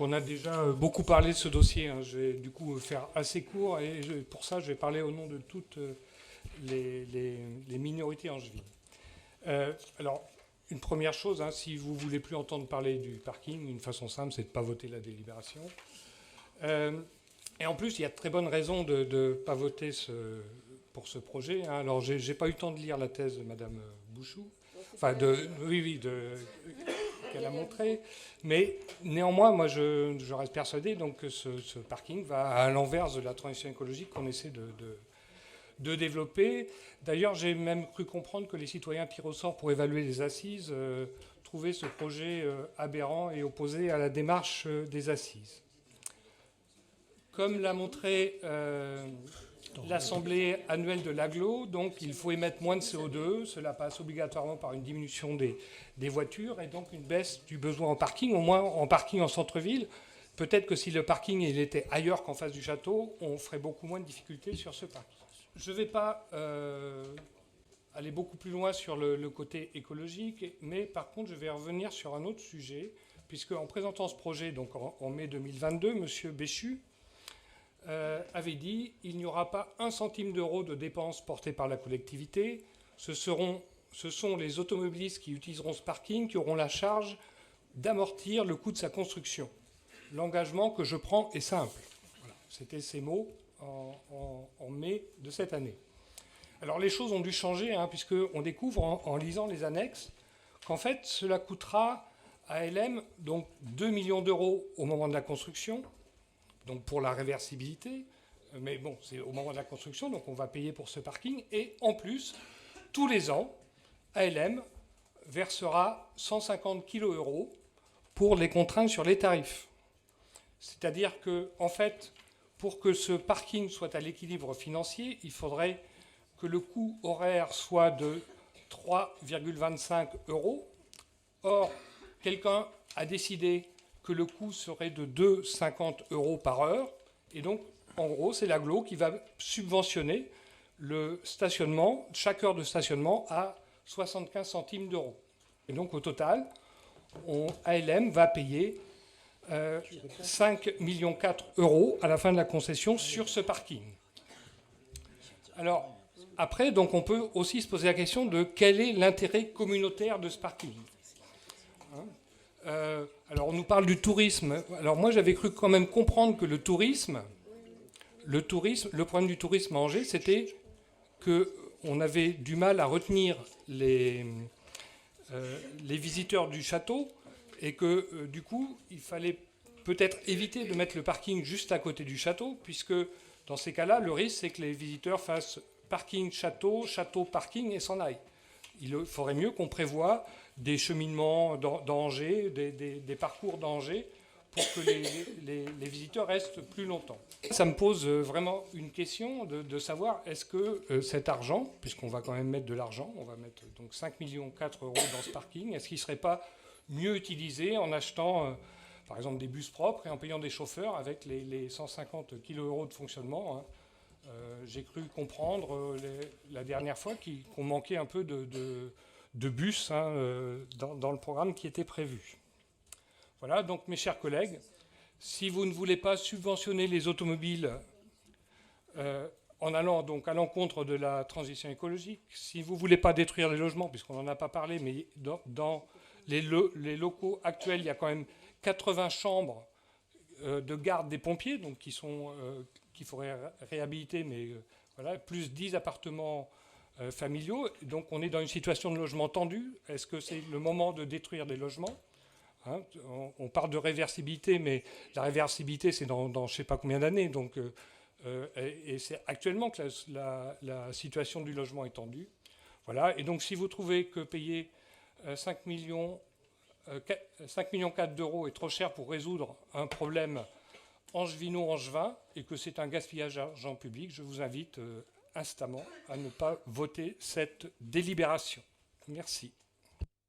On a déjà beaucoup parlé de ce dossier. Je vais du coup faire assez court et pour ça, je vais parler au nom de toutes les minorités angevines. Alors, une première chose, si vous ne voulez plus entendre parler du parking, une façon simple, c'est de ne pas voter la délibération. Et en plus, il y a de très bonnes raisons de ne pas voter pour ce projet. Alors, je n'ai pas eu le temps de lire la thèse de Mme Bouchou. Enfin, qu'elle a montré. Mais néanmoins, moi, je reste persuadé donc, que ce parking va à l'inverse de la transition écologique qu'on essaie de développer. D'ailleurs, j'ai même cru comprendre que les citoyens Pyrrhosort, pour évaluer les assises, trouvaient ce projet aberrant et opposé à la démarche des assises. Comme l'a montré l'Assemblée annuelle de l'Aglo, donc il faut émettre moins de CO2. Cela passe obligatoirement par une diminution des voitures et donc une baisse du besoin en parking, au moins en parking en centre-ville. Peut-être que si le parking il était ailleurs qu'en face du château, on ferait beaucoup moins de difficultés sur ce parking. Je ne vais pas aller beaucoup plus loin sur le côté écologique, mais par contre, je vais revenir sur un autre sujet, puisque en présentant ce projet donc en mai 2022, M. Béchu avait dit il n'y aura pas 1 centime d'euro de dépenses portées par la collectivité. Ce sont les automobilistes qui utiliseront ce parking qui auront la charge d'amortir le coût de sa construction. L'engagement que je prends est simple. Voilà. C'était ces mots en mai de cette année. Alors les choses ont dû changer, puisqu'on découvre en lisant les annexes qu'en fait cela coûtera à LM donc 2 millions d'euros au moment de la construction, donc pour la réversibilité, mais bon, c'est au moment de la construction, donc on va payer pour ce parking, et en plus, tous les ans, ALM versera 150 kg pour les contraintes sur les tarifs. C'est-à-dire que, en fait, pour que ce parking soit à l'équilibre financier, il faudrait que le coût horaire soit de 3,25 €. Or, quelqu'un a décidé que le coût serait de 2,50 € par heure. Et donc, en gros, c'est l'Aglo qui va subventionner le stationnement, chaque heure de stationnement, à 75 centimes d'euros. Et donc, au total, ALM va payer 5,4 millions € à la fin de la concession sur ce parking. Alors, après, donc, on peut aussi se poser la question de quel est l'intérêt communautaire de ce parking. Alors, on nous parle du tourisme. Alors, moi, j'avais cru quand même comprendre que le problème du tourisme à Angers, c'était qu'on avait du mal à retenir les visiteurs du château et que, du coup, il fallait peut-être éviter de mettre le parking juste à côté du château, puisque dans ces cas-là, le risque, c'est que les visiteurs fassent parking château, château parking et s'en aillent. Il faudrait mieux qu'on prévoie des cheminements d'Angers, des parcours d'Angers, pour que les visiteurs restent plus longtemps. Ça me pose vraiment une question de savoir est-ce que cet argent, puisqu'on va quand même mettre de l'argent, on va mettre donc 5,4 millions € dans ce parking, est-ce qu'il ne serait pas mieux utilisé en achetant par exemple des bus propres et en payant des chauffeurs avec les 150 kg de fonctionnement. J'ai cru comprendre la dernière fois qu'on manquait un peu de bus dans le programme qui était prévu. Voilà, donc mes chers collègues, si vous ne voulez pas subventionner les automobiles en allant donc à l'encontre de la transition écologique, si vous ne voulez pas détruire les logements, puisqu'on n'en a pas parlé, mais dans les locaux actuels, il y a quand même 80 chambres de garde des pompiers, donc qu'il faudrait réhabiliter, mais voilà, plus 10 appartements familiaux. Donc on est dans une situation de logement tendu. Est-ce que c'est le moment de détruire des logements ? On parle de réversibilité, mais la réversibilité, c'est dans je ne sais pas combien d'années. Donc, et c'est actuellement que la situation du logement est tendue. Voilà. Et donc, si vous trouvez que payer 5,4 millions € est trop cher pour résoudre un problème angevino-angevin et que c'est un gaspillage d'argent public, je vous invite instamment à ne pas voter cette délibération. Merci.